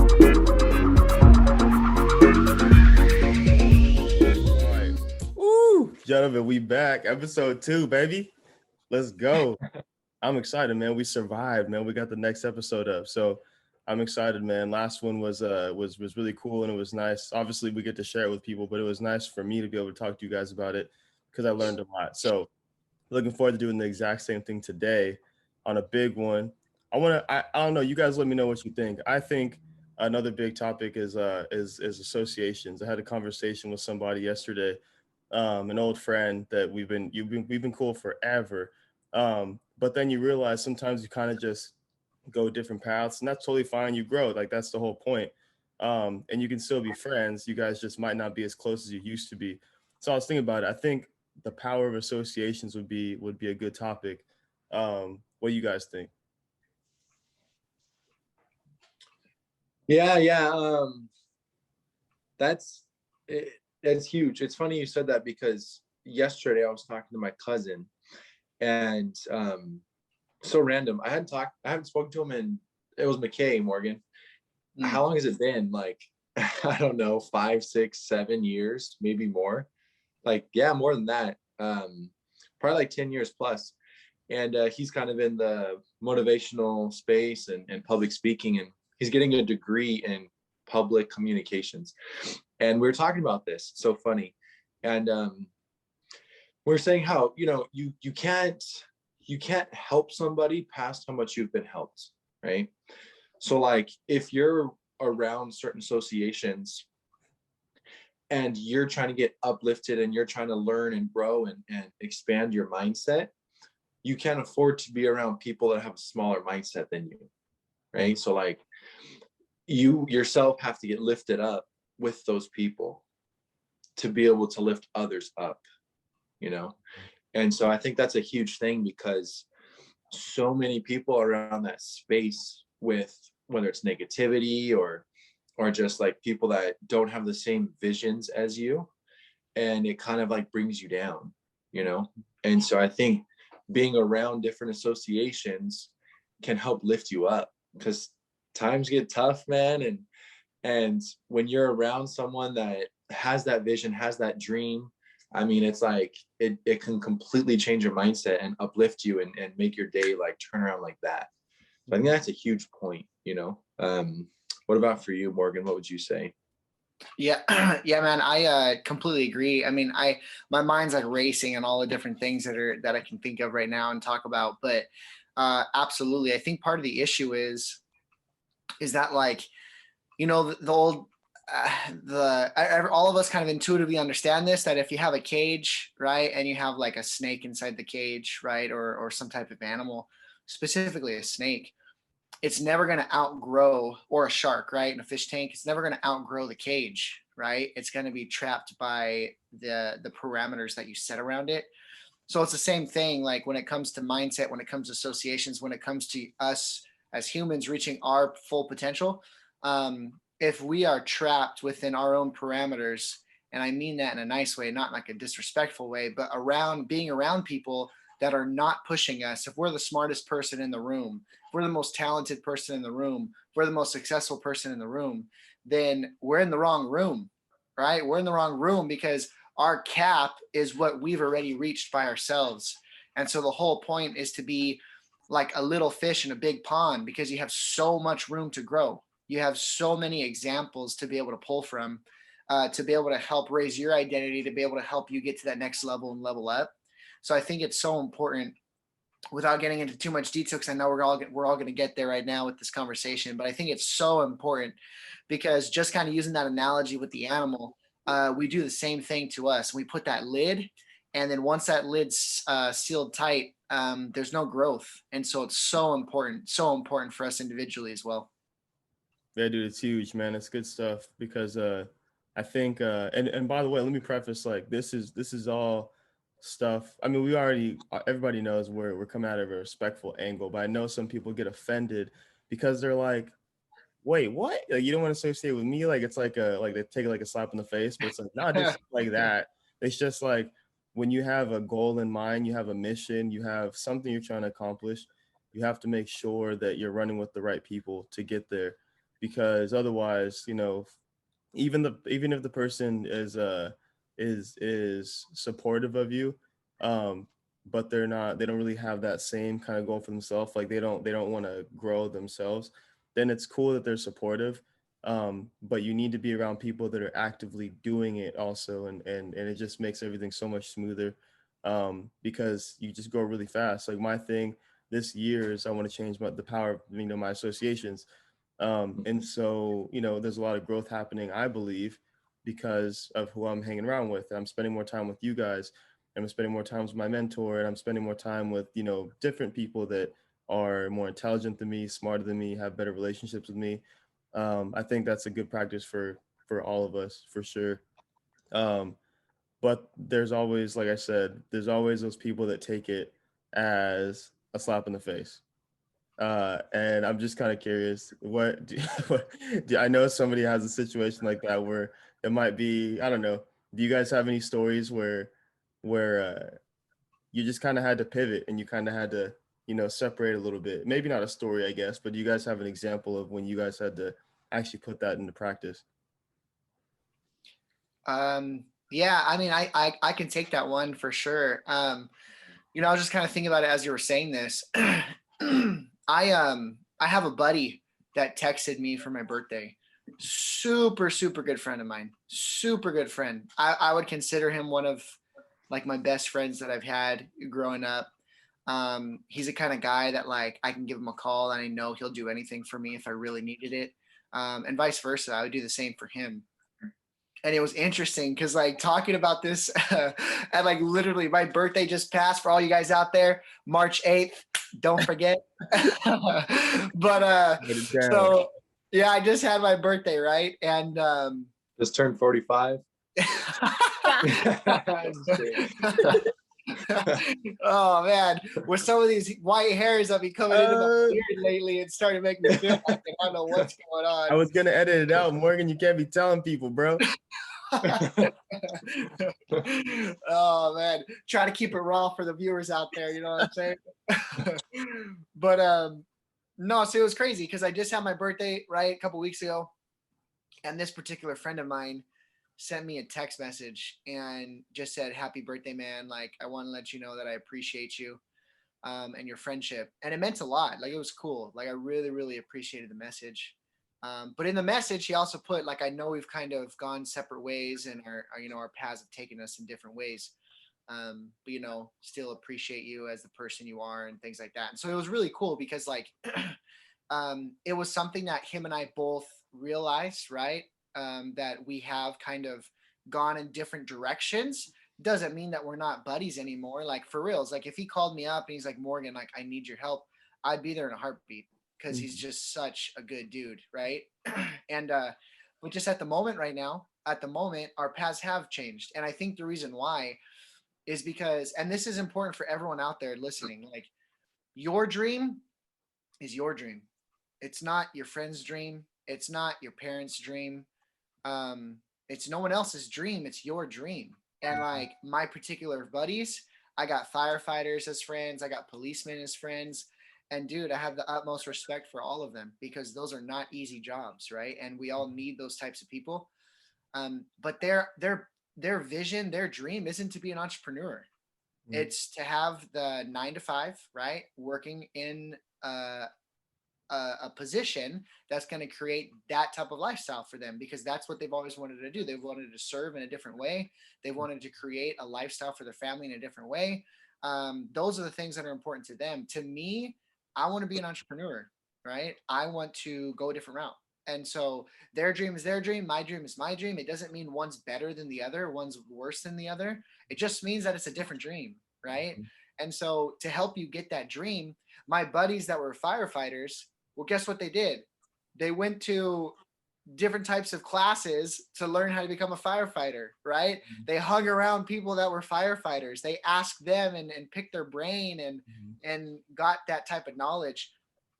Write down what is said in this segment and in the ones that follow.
Right. Woo! Gentlemen, we back. Episode 2, baby. Let's go. I'm excited, man. We survived, man. We got the next episode up. So I'm excited, man. Last one was really cool and it was nice. Obviously, we get to share it with people, but it was nice for me to be able to talk to you guys about it because I learned a lot. So looking forward to doing the exact same thing today on a big one. I don't know, you guys let me know what you think. I think another big topic is associations. I had a conversation with somebody yesterday, an old friend that we've been cool forever. But then you realize sometimes you kind of just go different paths, and that's totally fine. You grow, like that's the whole point. And you can still be friends. You guys just might not be as close as you used to be. So I was thinking about it. I think the power of associations would be a good topic. What do you guys think? Yeah, yeah. That's it, that's huge. It's funny you said that because yesterday I was talking to my cousin, and so random. I haven't spoken to him in, it was McKay, Morgan. Mm. How long has it been? Like, I don't know, 5, 6, 7 years, maybe more. Like, yeah, more than that. Probably like 10 years plus. And he's kind of in the motivational space and public speaking, and he's getting a degree in public communications. And we were talking about this, so funny. And we are saying how, you can't help somebody past how much you've been helped, right? So like if you're around certain associations and you're trying to get uplifted and you're trying to learn and grow and expand your mindset, you can't afford to be around people that have a smaller mindset than you, right? So like you yourself have to get lifted up with those people to be able to lift others up, you know? And so I think that's a huge thing, because so many people around that space with, whether it's negativity or just like people that don't have the same visions as you, and it kind of like brings you down, you know? And so I think being around different associations can help lift you up, because times get tough, man. And when you're around someone that has that vision, has that dream, I mean, it's like it can completely change your mindset and uplift you and make your day like turn around like that. So I think that's a huge point, you know? What about for you, Morgan? What would you say? Yeah, yeah, man. I completely agree. I mean, my mind's like racing and all the different things that I can think of right now and talk about. But absolutely, I think part of the issue is that, like, the old all of us kind of intuitively understand this, that if you have a cage, right, and you have like a snake inside the cage, right, or some type of animal, specifically a snake, it's never going to outgrow, or a shark, right, in a fish tank, it's never going to outgrow the cage, right? It's going to be trapped by the parameters that you set around it. So it's the same thing, like when it comes to mindset, when it comes to associations, when it comes to us as humans reaching our full potential. If we are trapped within our own parameters, and I mean that in a nice way, not like a disrespectful way, but being around people that are not pushing us. If we're the smartest person in the room, if we're the most talented person in the room, if we're the most successful person in the room, then we're in the wrong room, right? We're in the wrong room because our cap is what we've already reached by ourselves. And so the whole point is to be like a little fish in a big pond, because you have so much room to grow. You have so many examples to be able to pull from, to be able to help raise your identity, to be able to help you get to that next level and level up. So I think it's so important, without getting into too much detail, because I know we're all going to get there right now with this conversation, but I think it's so important because, just kind of using that analogy with the animal, we do the same thing to us. We put that lid, and then once that lid's sealed tight, there's no growth. And so it's so important for us individually as well. Yeah, dude, it's huge, man. It's good stuff because I think and by the way, let me preface, like this is all stuff. I mean, we already everybody knows we're coming at it of a respectful angle, but I know some people get offended because they're like, wait, what? Like, you don't want to associate with me? Like it's like they take it like a slap in the face, but it's like not just like that. It's just like when you have a goal in mind, you have a mission, you have something you're trying to accomplish, you have to make sure that you're running with the right people to get there. because otherwise, even if the person is supportive of you, but they don't really have that same kind of goal for themselves, like they don't want to grow themselves, then it's cool that they're supportive. But you need to be around people that are actively doing it also, and it just makes everything so much smoother, because you just grow really fast. Like my thing this year is I want to change the power of, my associations. And so, there's a lot of growth happening, I believe, because of who I'm hanging around with. I'm spending more time with you guys, and I'm spending more time with my mentor, and I'm spending more time with, different people that are more intelligent than me, smarter than me, have better relationships with me. I think that's a good practice for all of us, for sure. Um, but there's always, like I said, there's always those people that take it as a slap in the face. And I'm just kind of curious, I know somebody has a situation like that where it might be, I don't know. Do you guys have any stories where you just kind of had to pivot and you kind of had to, separate a little bit? Maybe not a story, I guess, but do you guys have an example of when you guys had to actually put that into practice? Yeah, I mean, I can take that one for sure. I was just kind of thinking about it as you were saying this. I have a buddy that texted me for my birthday. Super, super good friend of mine. Super good friend. I would consider him one of like my best friends that I've had growing up. He's the kind of guy that like I can give him a call and I know he'll do anything for me if I really needed it. And vice versa. I would do the same for him. And it was interesting because like talking about this and like literally my birthday just passed for all you guys out there, March 8th, don't forget. But Write it down. so yeah, I just had my birthday, right? And Just turned 45. oh man, with some of these white hairs that be coming into my beard lately, it started making me feel like I don't know what's going on. I was gonna edit it out, Morgan. You can't be telling people, bro. Oh man, try to keep it raw for the viewers out there, you know what I'm saying? But no, so it was crazy because I just had my birthday right a couple weeks ago, and this particular friend of mine sent me a text message and just said, "Happy birthday, man. Like, I want to let you know that I appreciate you and your friendship." And it meant a lot. Like, it was cool. Like, I really, really appreciated the message. But in the message, he also put, like, I know we've kind of gone separate ways and our paths have taken us in different ways. But, still appreciate you as the person you are and things like that. And so it was really cool because, like, it was something that him and I both realized, right? That we have kind of gone in different directions. Doesn't mean that we're not buddies anymore. Like for reals, like if he called me up and he's like, "Morgan, like I need your help," I'd be there in a heartbeat because he's just such a good dude, right? And but just at the moment right now, our paths have changed. And I think the reason why is because, and this is important for everyone out there listening, like your dream is your dream. It's not your friend's dream. It's not your parents' dream. It's no one else's dream. It's your dream. And like my particular buddies, I got firefighters as friends. I got policemen as friends. And dude, I have the utmost respect for all of them because those are not easy jobs, right? And we all need those types of people. But their vision, their dream isn't to be an entrepreneur. It's to have the 9 to 5, right? Working in a position that's going to create that type of lifestyle for them because that's what they've always wanted to do. They've wanted to serve in a different way. They wanted to create a lifestyle for their family in a different way. Those are the things that are important to them. To me, I want to be an entrepreneur, right? I want to go a different route. And so their dream is their dream. My dream is my dream. It doesn't mean one's better than the other, one's worse than the other. It just means that it's a different dream, right? And so to help you get that dream, my buddies that were firefighters, well, guess what they did? They went to different types of classes to learn how to become a firefighter, right? They hung around people that were firefighters. They asked them and picked their brain and got that type of knowledge.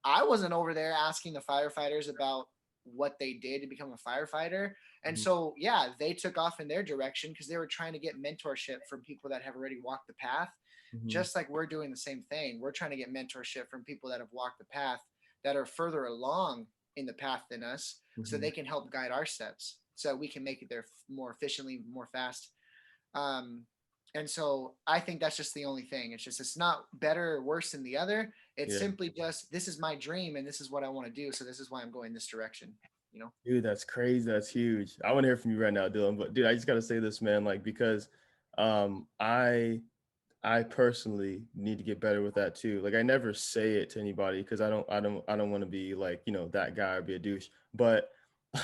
I wasn't over there asking the firefighters about what they did to become a firefighter. And so, yeah, they took off in their direction because they were trying to get mentorship from people that have already walked the path. Just like we're doing the same thing. We're trying to get mentorship from people that have walked the path that are further along in the path than us, so Mhm. they can help guide our steps, so we can make it there more efficiently, more fast. And so I think that's just the only thing. It's just, it's not better or worse than the other. It's Yeah. simply just, this is my dream and this is what I want to do. So this is why I'm going this direction, you know? Dude, that's crazy. That's huge. I want to hear from you right now, Dylan. But dude, I just gotta say this, man. Like, because um, I I personally need to get better with that too. Like, I never say it to anybody because I don't want to be like, that guy or be a douche. But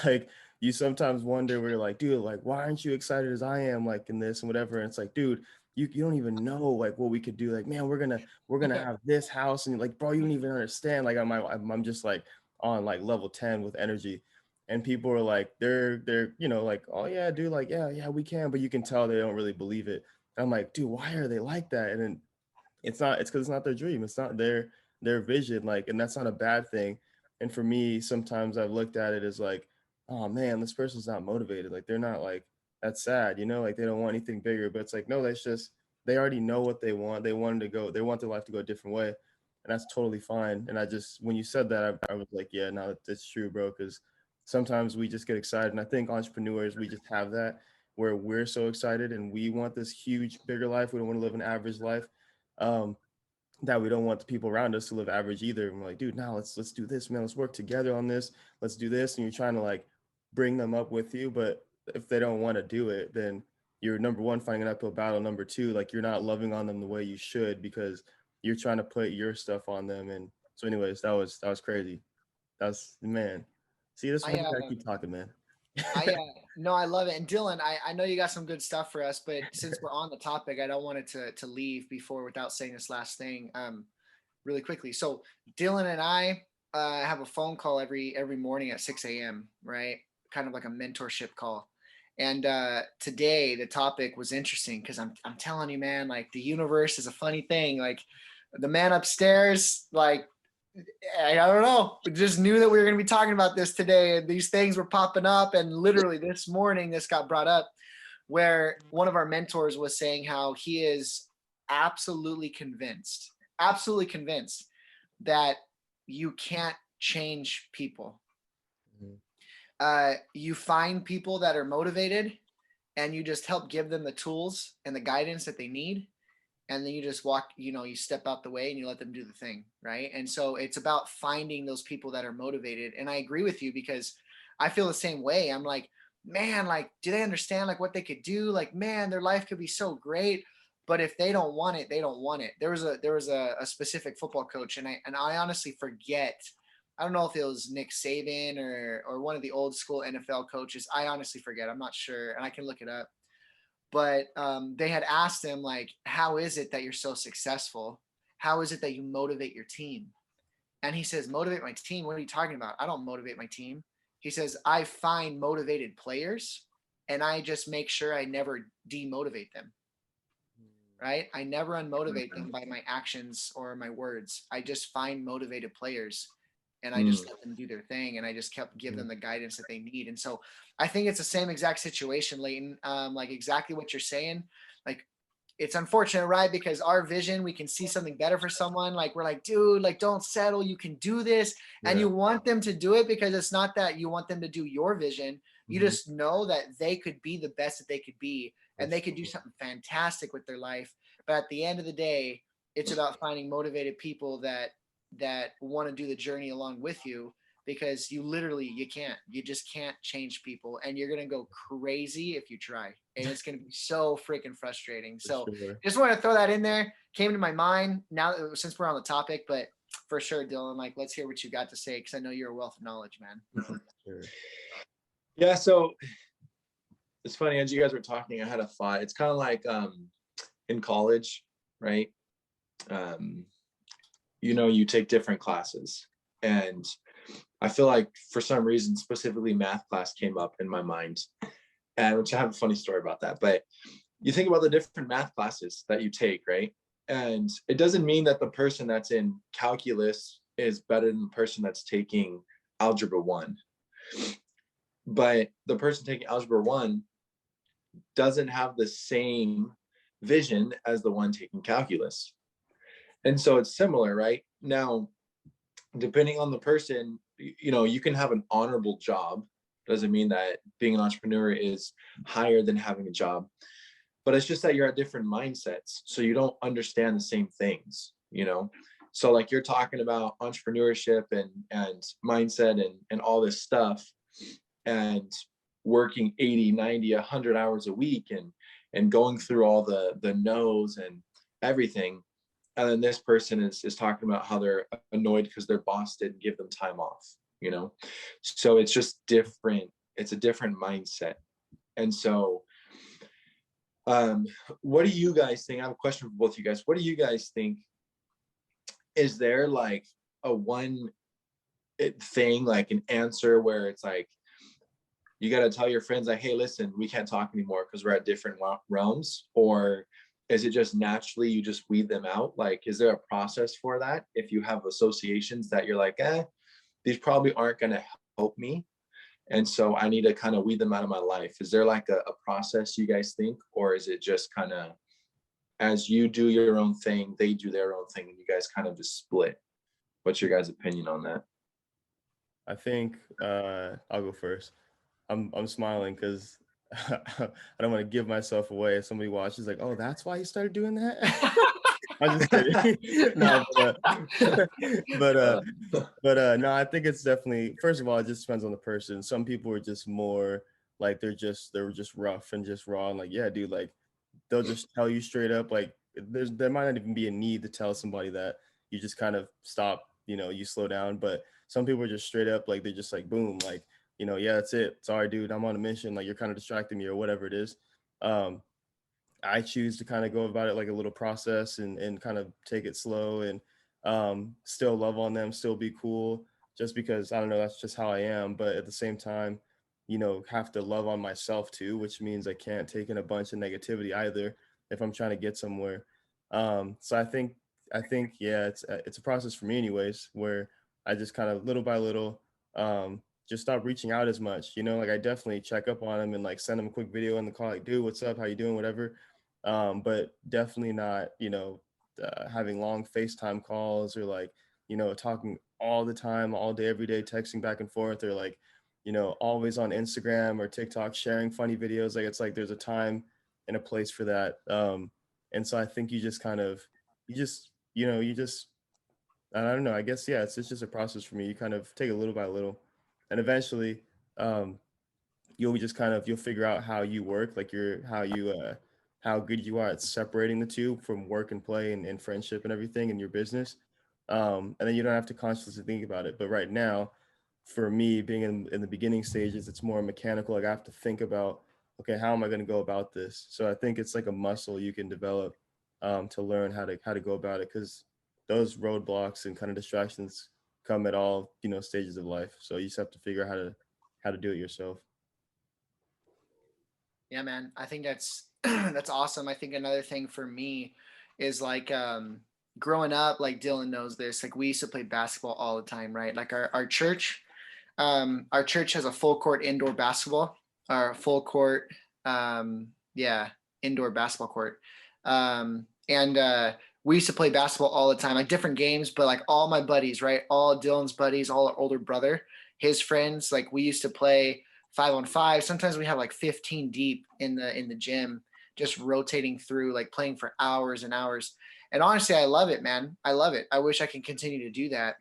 like, you sometimes wonder where you're like, dude, like, why aren't you excited as I am, like in this and whatever? And it's like, dude, you don't even know like what we could do. Like, man, we're gonna have this house, and like, bro, you don't even understand. Like, I'm just like on like level 10 with energy. And people are like, they're like, oh yeah, dude, like, yeah, we can, but you can tell they don't really believe it. I'm like, dude, why are they like that? And then it's because it's not their dream. It's not their vision. Like, and that's not a bad thing. And for me, sometimes I've looked at it as like, oh man, this person's not motivated. Like, they're not like, that's sad, like they don't want anything bigger. But it's like, no, that's just, they already know what they want. They want their life to go a different way. And that's totally fine. And I just, when you said that, I was like, yeah, no, that's true, bro. Because sometimes we just get excited. And I think entrepreneurs, we just have that where we're so excited and we want this huge, bigger life. We don't want to live an average life. Um, that we don't want the people around us to live average either. And we're like, dude, now let's do this, man. Let's work together on this. Let's do this. And you're trying to like bring them up with you. But if they don't want to do it, then you're number one, fighting an uphill battle. Number two, like you're not loving on them the way you should because you're trying to put your stuff on them. And so anyways, that was crazy. That's, man. See, this is I, why you gotta keep talking, man. no, I love it. And Dylan, I know you got some good stuff for us, but since we're on the topic, I don't want it to leave before without saying this last thing, really quickly. So Dylan and I have a phone call every morning at 6 a.m., right? Kind of like a mentorship call. And today the topic was interesting because I'm telling you, man, like the universe is a funny thing. Like the man upstairs, like I don't know. We just knew that we were going to be talking about this today, and these things were popping up. And literally this morning, this got brought up where one of our mentors was saying how he is absolutely convinced that you can't change people. You find people that are motivated and you just help give them the tools and the guidance that they need, and then you just walk, you step out the way and you let them do the thing, right? And so it's about finding those people that are motivated. And I agree with you because I feel the same way. I'm like, man, like, do they understand like what they could do? Like, man, their life could be so great, but if they don't want it, they don't want it. There was a specific football coach, and I honestly forget. I don't know if it was Nick Saban or one of the old school NFL coaches. I honestly forget. I'm not sure, and I can look it up. But they had asked him, like, how is it that you're so successful? How is it that you motivate your team? And he says, motivate my team? What are you talking about? I don't motivate my team. He says, I find motivated players and I just make sure I never demotivate them, right? I never unmotivate them by my actions or my words. I just find motivated players and I just let them do their thing, and I just kept give them the guidance that they need. And so I think it's the same exact situation, Leighton. Like exactly what you're saying. Like it's unfortunate, right? Because our vision, we can see something better for someone. Like we're like, dude, like don't settle. You can do this, and you want them to do it because it's not that you want them to do your vision. You just know that they could be the best that they could be, and they could do something fantastic with their life. But at the end of the day, it's about finding motivated people that want to do the journey along with you, because you just can't change people, and you're going to go crazy if you try, and it's going to be so freaking frustrating. So just want to throw that in there. Came to my mind now since we're on the topic, but for sure, Dylan, like, let's hear what you got to say, because I know you're a wealth of knowledge, man. Yeah, so it's funny, as you guys were talking, I had a thought. It's kind of like in college, right? You take different classes, and I feel like for some reason, specifically math class came up in my mind, and which I have a funny story about that. But you think about the different math classes that you take, right? And it doesn't mean that the person that's in calculus is better than the person that's taking algebra 1. But the person taking algebra 1 doesn't have the same vision as the one taking calculus. And so it's similar, right? Now, depending on the person, you know, you can have an honorable job. Doesn't mean that being an entrepreneur is higher than having a job, but it's just that you're at different mindsets. So you don't understand the same things, you know? So like you're talking about entrepreneurship and mindset and all this stuff, and working 80, 90, 100 hours a week and going through all the no's and everything. And then this person is talking about how they're annoyed because their boss didn't give them time off, you know? So it's just different. It's a different mindset. And so what do you guys think? I have a question for both of you guys. What do you guys think? Is there like a one thing, like an answer where it's like, you got to tell your friends like, hey, listen, we can't talk anymore because we're at different realms? Or is it just naturally you just weed them out? Like, is there a process for that? If you have associations that you're like, these probably aren't going to help me, and so I need to kind of weed them out of my life. Is there like a process you guys think? Or is it just kind of as you do your own thing, they do their own thing, and you guys kind of just split? What's your guys' opinion on that? I think I'll go first. I'm smiling because I don't want to give myself away. If somebody watches, like, oh, that's why you started doing that. I'm just kidding. No, but no, I think it's definitely, first of all, it just depends on the person. Some people are just more like they were just rough and just raw and like, yeah, dude, like they'll just tell you straight up, like there might not even be a need to tell somebody that. You just kind of stop, you slow down. But some people are just straight up like they're just like boom, like, yeah, that's it. Sorry, dude, I'm on a mission. Like you're kind of distracting me or whatever it is. I choose to kind of go about it like a little process and kind of take it slow and still love on them, still be cool, just because I don't know, that's just how I am. But at the same time, have to love on myself too, which means I can't take in a bunch of negativity either if I'm trying to get somewhere. So I think, yeah, it's a process for me anyways, where I just kind of little by little just stop reaching out as much. Like I definitely check up on them and like send them a quick video in the call, like, dude, what's up? How you doing? Whatever. But definitely not, having long FaceTime calls or like, talking all the time, all day, every day, texting back and forth, or like, always on Instagram or TikTok sharing funny videos. Like it's like there's a time and a place for that. And so I think you just kind of, you just, I don't know. I guess, yeah, it's just a process for me. You kind of take it little by little, and eventually, um, you'll figure out how you work, like how good you are at separating the two from work and play and friendship and everything in your business. And then you don't have to consciously think about it. But right now, for me, being in the beginning stages, it's more mechanical. Like I have to think about, okay, how am I going to go about this? So I think it's like a muscle you can develop to learn how to go about it, because those roadblocks and kind of distractions come at all stages of life. So you just have to figure out how to do it yourself. Yeah, man. I think that's that's awesome. I think another thing for me is like growing up, like Dylan knows this, like we used to play basketball all the time, right? Like our church has a full court indoor basketball, or full court, yeah, indoor basketball court. And we used to play basketball all the time, like different games, but like all my buddies, right? All Dylan's buddies, all our older brother, his friends, like we used to play 5-on-5. Sometimes we have like 15 deep in the gym, just rotating through, like playing for hours and hours. And honestly, I love it, man. I love it. I wish I can continue to do that.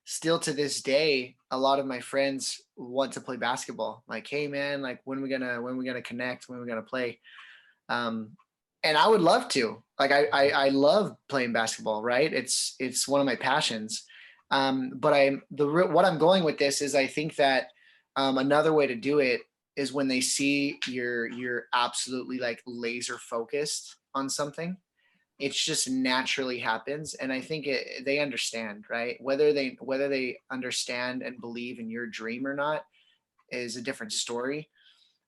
Still to this day, a lot of my friends want to play basketball. Like, hey man, like when we gonna connect, when we gonna play? And I would love to. Like I love playing basketball, right? It's one of my passions. But what I'm going with this is I think that another way to do it is when they see you're absolutely like laser focused on something, it just naturally happens. And I think they understand, right? Whether they understand and believe in your dream or not is a different story,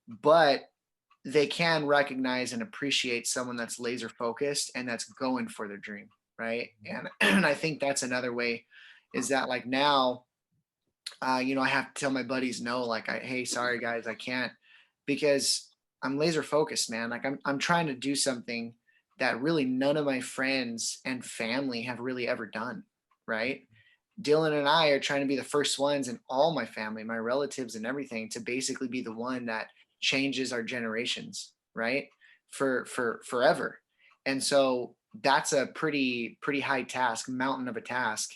but they can recognize and appreciate someone that's laser focused and that's going for their dream, right? And I think that's another way, is that like now, I have to tell my buddies no, like hey, sorry guys, I can't, because I'm laser focused, man. Like I'm trying to do something that really none of my friends and family have really ever done, right? Dylan and I are trying to be the first ones in all my family, my relatives and everything, to basically be the one that changes our generations, right? For forever. And so that's a pretty high task, mountain of a task.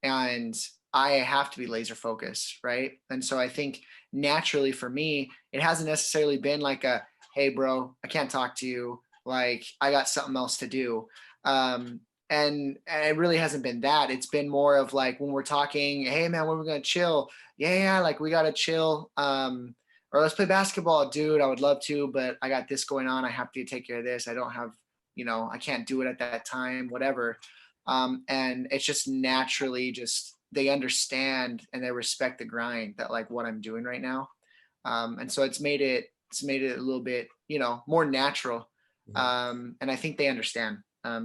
And I have to be laser focused, right? And so I think naturally for me, it hasn't necessarily been like a, hey bro, I can't talk to you. Like I got something else to do. And it really hasn't been that. It's been more of like when we're talking, hey man, when we're gonna chill? Yeah, like we gotta chill. Or let's play basketball, dude. I would love to, but I got this going on. I have to take care of this. I don't have, I can't do it at that time, whatever. And it's just naturally just they understand and they respect the grind that like what I'm doing right now. And so it's made it a little bit, more natural. And I think they understand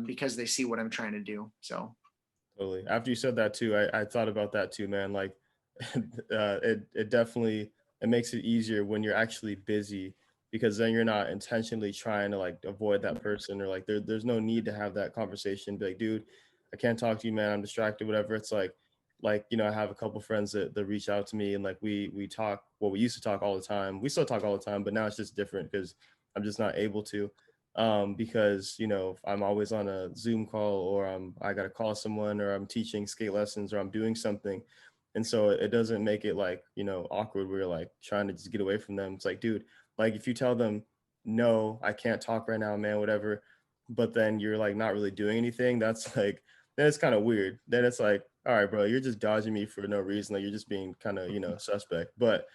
because they see what I'm trying to do. So Totally. After you said that too, I thought about that too, man. Like, it definitely it makes it easier when you're actually busy, because then you're not intentionally trying to like avoid that person, or like there's no need to have that conversation. Be like, dude, I can't talk to you, man. I'm distracted, whatever. It's like I have a couple friends that reach out to me, and like we talk. Well, we used to talk all the time. We still talk all the time, but now it's just different because I'm just not able to. Because I'm always on a Zoom call, or I got to call someone, or I'm teaching skate lessons, or I'm doing something, and so it doesn't make it like awkward. We're like trying to just get away from them. It's like, dude, like if you tell them no, I can't talk right now, man, whatever, but then you're like not really doing anything, that's like then it's kind of weird. Then it's like, all right, bro, you're just dodging me for no reason. Like you're just being kind of suspect. But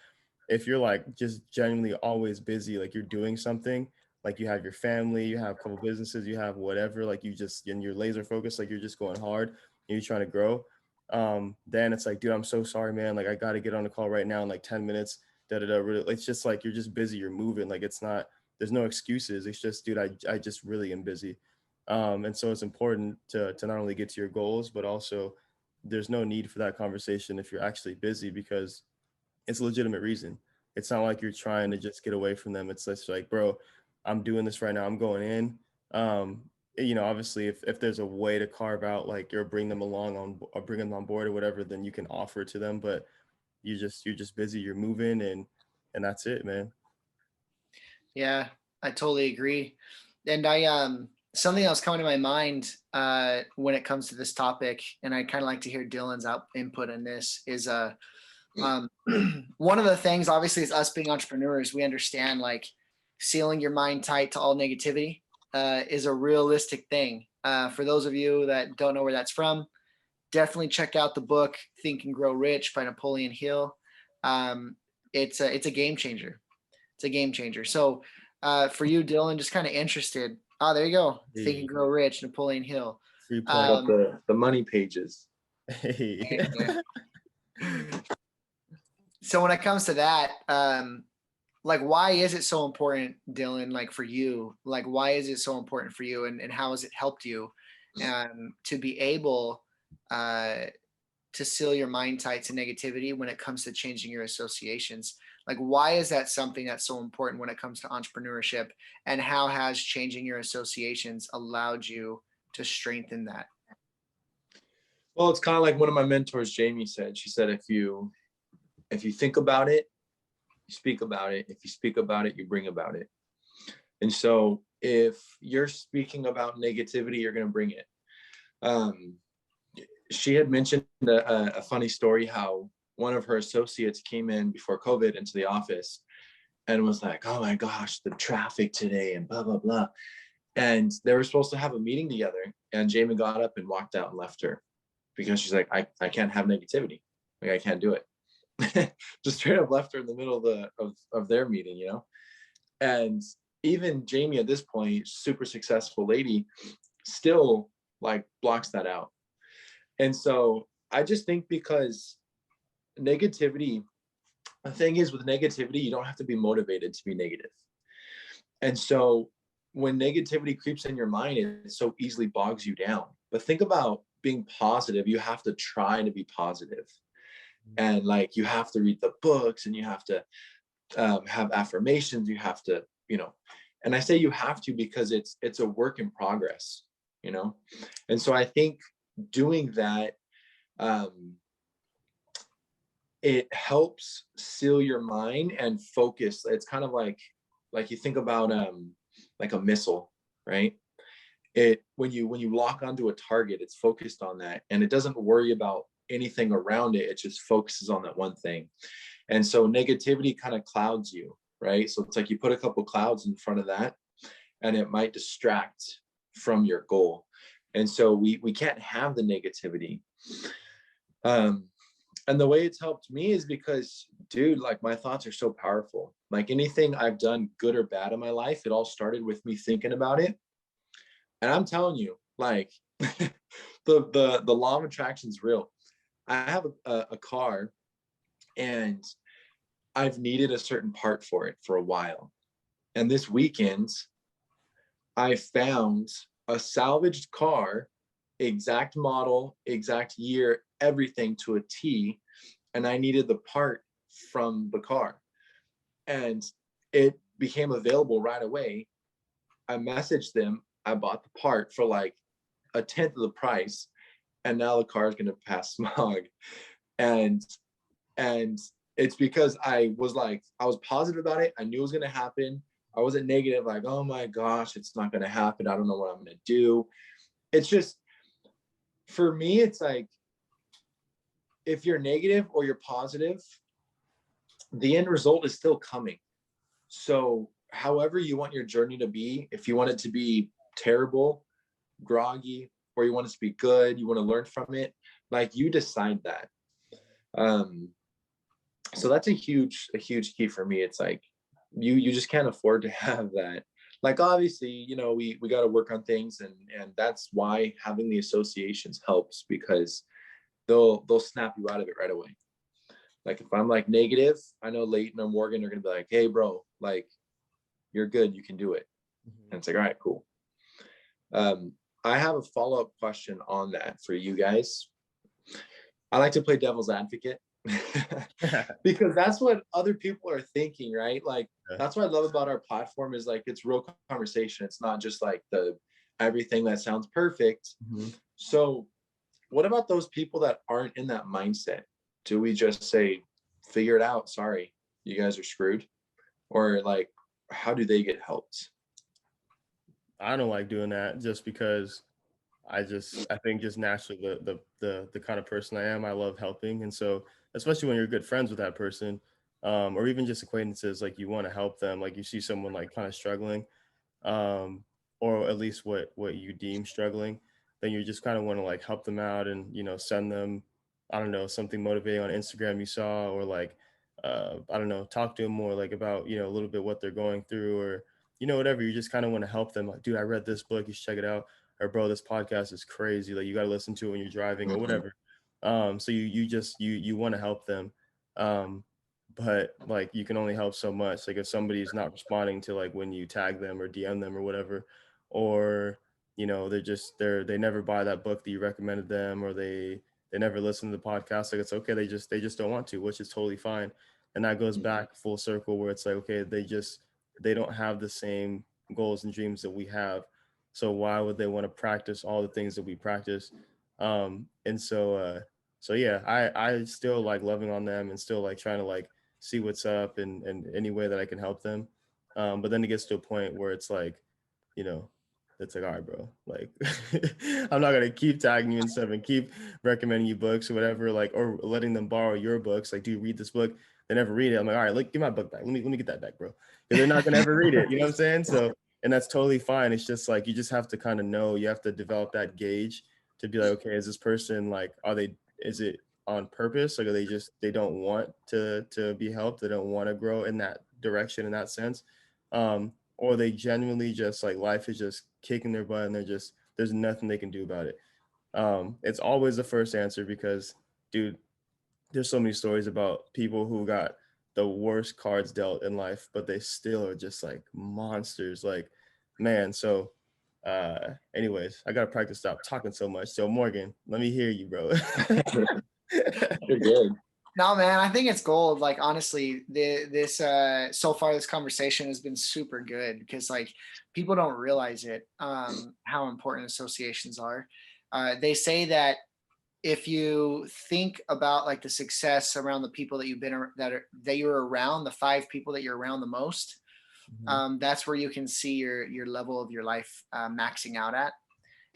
if you're like just genuinely always busy, like you're doing something, like you have your family, you have a couple businesses, you have whatever, like you just and you're laser focused, like you're just going hard and you're trying to grow, then it's like, dude, I'm so sorry, man, like I got to get on a call right now in like 10 minutes, da da da. Really, it's just like you're just busy, you're moving, like it's not, there's no excuses. It's just, dude, I just really am busy. And so it's important to not only get to your goals, but also there's no need for that conversation if you're actually busy, because it's a legitimate reason. It's not like you're trying to just get away from them. It's just like, bro, I'm doing this right now. I'm going in. Obviously, if there's a way to carve out like or bring them along on or bring them on board or whatever, then you can offer it to them. But you're just busy. You're moving, and that's it, man. yeah, I totally agree. And I something else coming to my mind when it comes to this topic, and I kind of like to hear Dylan's input in this is one of the things obviously is us being entrepreneurs, we understand like sealing your mind tight to all negativity is a realistic thing. For those of you that don't know where that's from, definitely check out the book Think and Grow Rich by Napoleon Hill. It's a game changer. It's a game changer. So for you, Dylan, just kind of interested. Oh, there you go. Hey. Think and Grow Rich, Napoleon Hill. Free play. The money pages. Hey. So when it comes to that, like why is it so important, Dylan, like for you, like why is it so important for you, and how has it helped you to be able to seal your mind tight to negativity when it comes to changing your associations? Like why is that something that's so important when it comes to entrepreneurship, and how has changing your associations allowed you to strengthen that? Well, it's kind of like one of my mentors, Jamie, said. She said, if you think about it, you speak about it. If you speak about it, you bring about it. And so if you're speaking about negativity, you're going to bring it. She had mentioned a funny story, how one of her associates came in before COVID into the office and was like, oh my gosh, the traffic today and blah, blah, blah. And they were supposed to have a meeting together. And Jamie got up and walked out and left her because she's like, I can't have negativity. Like, I can't do it. Just straight up left her in the middle of their meeting, And even Jamie at this point, super successful lady, still like blocks that out. And so I just think because negativity, the thing is with negativity, you don't have to be motivated to be negative. And so when negativity creeps in your mind, it so easily bogs you down. But think about being positive. You have to try to be positive. And like, you have to read the books, and you have to have affirmations. You have to, and I say you have to because it's a work in progress, And so I think doing that it helps seal your mind and focus. It's kind of like you think about like a missile, right? When you lock onto a target, it's focused on that, and it doesn't worry about anything around it. It just focuses on that one thing. And so negativity kind of clouds you, right? So it's like you put a couple clouds in front of that, and it might distract from your goal. And so we can't have the negativity. And the way it's helped me is because, dude, like my thoughts are so powerful. Like anything I've done, good or bad in my life, it all started with me thinking about it. And I'm telling you, like the law of attraction is real. I have a car, and I've needed a certain part for it for a while. And this weekend, I found a salvaged car, exact model, exact year, everything to a T, and I needed the part from the car. And it became available right away. I messaged them. I bought the part for like 1/10 of the price, and now the car is going to pass smog. And it's because I was positive about it. I knew it was going to happen. I wasn't negative, like, oh my gosh, it's not going to happen. I don't know what I'm going to do. It's just, for me, it's like, if you're negative or you're positive, the end result is still coming. So however you want your journey to be, if you want it to be terrible, groggy, or you want it to be good, you want to learn from it, like, you decide that. So that's a huge key for me. It's like, you just can't afford to have that. Like, obviously, you know, we got to work on things, and that's why having the associations helps, because they'll snap you out of it right away. Like, if I'm like negative, I know Leighton or Morgan are gonna be like, hey bro, like, you're good, you can do it. And it's like, all right, cool. I have a follow-up question on that for you guys. I like to play devil's advocate because that's what other people are thinking, right? Like, that's what I love about our platform, is like, it's real conversation. It's not just like everything that sounds perfect. So what about those people that aren't in that mindset? Do we just say, figure it out, sorry, you guys are screwed? Or like, how do they get helped? I don't like doing that, just because I think just naturally the kind of person I am, I love helping. And so, especially when you're good friends with that person, or even just acquaintances, like, you want to help them. Like, you see someone like kind of struggling, or at least what you deem struggling, then you just kind of want to like help them out, and, you know, send them, I don't know, something motivating on Instagram you saw, or like, I don't know, talk to them more like about, you know, a little bit what they're going through, or, you know, whatever. You just kind of want to help them. Like, dude, I read this book, you should check it out. Or, bro, this podcast is crazy. Like, you got to listen to it when you're driving, or whatever. So you want to help them. But like, you can only help so much. Like, if somebody's not responding to like when you tag them or DM them or whatever, or, you know, they never buy that book that you recommended them, or they never listen to the podcast, like, it's okay. They just don't want to, which is totally fine. And that goes back full circle, where it's like, okay, they don't have the same goals and dreams that we have. So why would they want to practice all the things that we practice? And so yeah, I still like loving on them, and still like trying to like see what's up, and any way that I can help them. But then it gets to a point where it's like, you know, it's like, all right, bro, like, I'm not gonna keep tagging you and stuff, and keep recommending you books or whatever, like, or letting them borrow your books. Like, do you read this book? They never read it. I'm like, all right, look, give my book back. Let me get that back, bro. Because they're not gonna ever read it. You know what I'm saying? So, and that's totally fine. It's just like, you just have to kind of know, you have to develop that gauge to be like, okay, is this person like, is it on purpose? Like, are they don't want to be helped? They don't want to grow in that direction, in that sense. Or they genuinely just like, life is just kicking their butt, and there's nothing they can do about it. It's always the first answer, because, dude, there's so many stories about people who got the worst cards dealt in life, but they still are just like monsters. Like, man. So, anyways, I gotta practice stop talking so much. So, Morgan, let me hear you, bro. You're good. No, man, I think it's gold. Like, honestly, this so far this conversation has been super good, because like, people don't realize it, how important associations are. They say that if you think about like the success around the people that you've been that you're around, the 5 people that you're around the most, that's where you can see your level of your life maxing out at.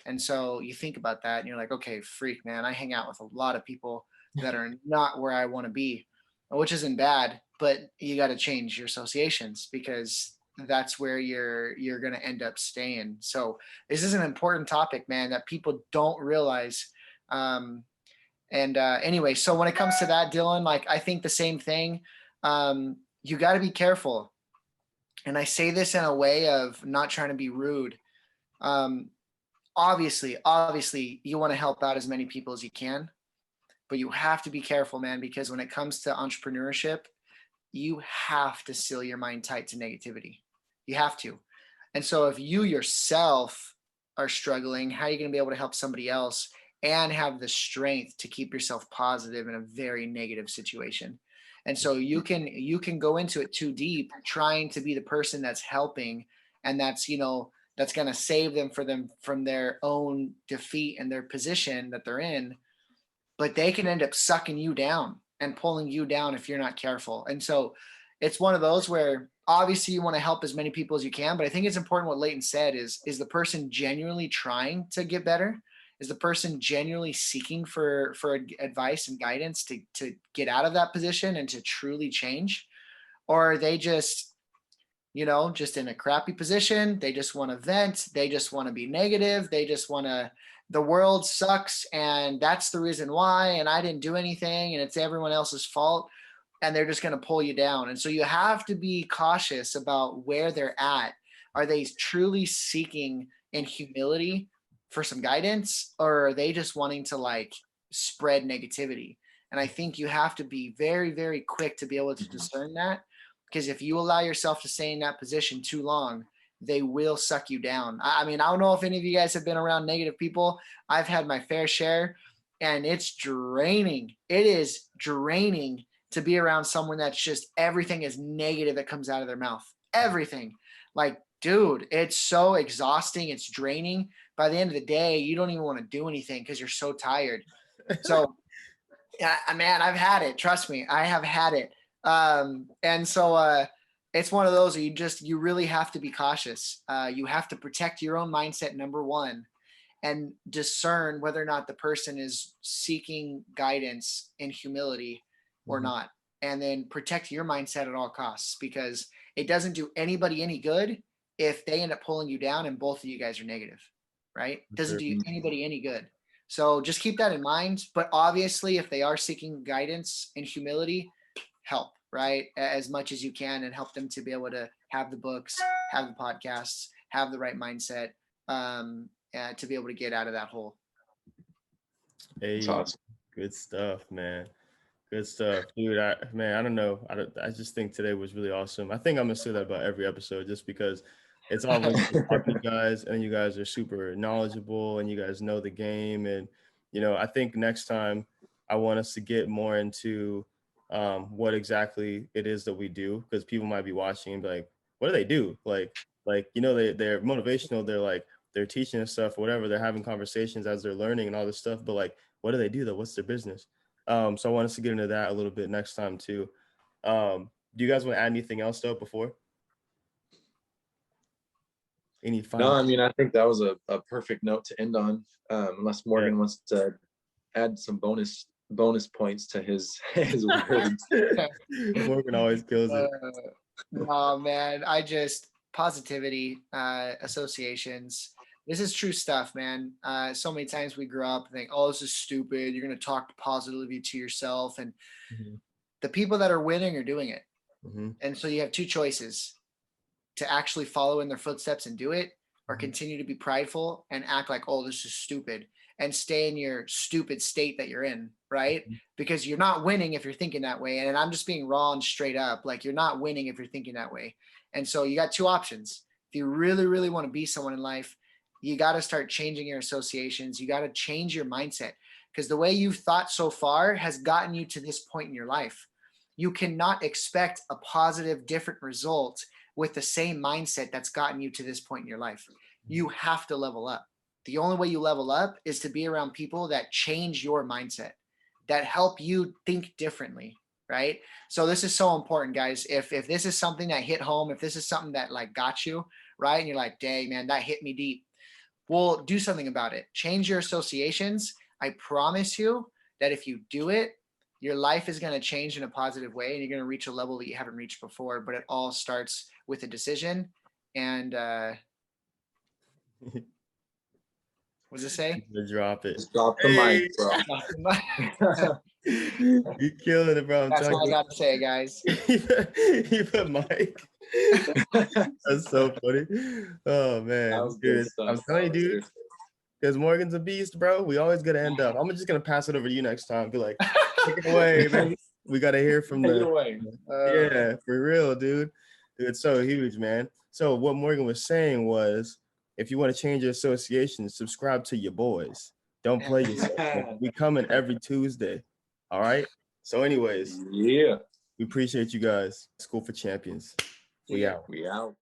And so you think about that and you're like, okay, freak, man, I hang out with a lot of people that are not where I want to be, which isn't bad, but you got to change your associations because that's where you're going to end up staying. So this is an important topic, man, that people don't realize. Anyway, so when it comes to that, Dylan, like I think the same thing. You got to be careful. And I say this in a way of not trying to be rude. Um, obviously, you want to help out as many people as you can, but you have to be careful, man, because when it comes to entrepreneurship, you have to seal your mind tight to negativity. You have to. And so if you yourself are struggling, how are you going to be able to help somebody else and have the strength to keep yourself positive in a very negative situation? And so you can go into it too deep trying to be the person that's helping, and that's, that's going to save them from their own defeat and their position that they're in, but they can end up sucking you down and pulling you down if you're not careful. And so it's one of those where obviously you want to help as many people as you can, but I think it's important what Leighton said is the person genuinely trying to get better? Is the person genuinely seeking for advice and guidance to get out of that position and to truly change? Or are they just, just in a crappy position? They just want to vent. They just want to be negative. They just want to, the world sucks and that's the reason why, and I didn't do anything and it's everyone else's fault, and they're just going to pull you down. And so you have to be cautious about where they're at. Are they truly seeking in humility for some guidance, or are they just wanting to like spread negativity? And I think you have to be very, very quick to be able to discern that, because if you allow yourself to stay in that position too long, they will suck you down. I mean, I don't know if any of you guys have been around negative people. I've had my fair share, and it's draining. It is draining to be around someone that's just everything is negative that comes out of their mouth. Everything. Like, dude, it's so exhausting. It's draining. By the end of the day, you don't even want to do anything because you're so tired. So, yeah, man, I've had it. Trust me, I have had it. And so it's one of those where you really have to be cautious. You have to protect your own mindset, number one, and discern whether or not the person is seeking guidance in humility or not. And then protect your mindset at all costs, because it doesn't do anybody any good if they end up pulling you down and both of you guys are negative, right? It doesn't do anybody any good. So just keep that in mind. But obviously, if they are seeking guidance in humility, help, right? As much as you can, and help them to be able to have the books, have the podcasts, have the right mindset, to be able to get out of that hole. Hey, awesome. Good stuff, man. Good stuff, dude. I don't know. I just think today was really awesome. I think I'm gonna say that about every episode, just because it's always talking to you guys, and you guys are super knowledgeable, and you guys know the game. And I think next time I want us to get more into what exactly it is that we do, because people might be watching and be like, "What do they do?" They're motivational. They're teaching us stuff, or whatever. They're having conversations as they're learning and all this stuff. But like, what do they do though? What's their business? So I want us to get into that a little bit next time too. Do you guys want to add anything else though before? Any final? No, I mean, I think that was a perfect note to end on. Unless Morgan wants to add some bonus points to his words. Morgan always kills it. No, man, positivity, associations. This is true stuff, man. So many times we grow up and think, oh, this is stupid. You're going to talk positively to yourself. And the people that are winning are doing it. And so you have two choices: to actually follow in their footsteps and do it, or continue to be prideful and act like, oh, this is stupid, and stay in your stupid state that you're in, right? Because you're not winning if you're thinking that way. And I'm just being raw and straight up. Like, you're not winning if you're thinking that way. And so you got two options. If you really, really want to be someone in life, you got to start changing your associations. You got to change your mindset, because the way you've thought so far has gotten you to this point in your life. You cannot expect a positive, different result with the same mindset that's gotten you to this point in your life. You have to level up. The only way you level up is to be around people that change your mindset, that help you think differently, right? So this is so important, guys. If this is something that hit home, if this is something that like got you, right? And you're like, dang, man, that hit me deep. Well, do something about it. Change your associations. I promise you that if you do it, your life is going to change in a positive way and you're going to reach a level that you haven't reached before. But it all starts with a decision. And what does it say? Drop it. Just drop the mic, bro. You killing it, bro. I'm That's telling all I you. got to say, guys. You put Mike. That's so funny. Oh man, That was good dude. stuff, I'm telling you, bro. dude. Because Morgan's a beast, bro. We always gotta end up. I'm just gonna pass it over to you next time. Be like, take it away, man. We gotta hear from Take it the. away. Yeah, for real, dude. Dude, it's so huge, man. So what Morgan was saying was, if you want to change your association, subscribe to your boys. Don't play yourself. Man. We coming every Tuesday. All right. So, anyways, Yeah. we appreciate you guys. School for Champions. We out. We out.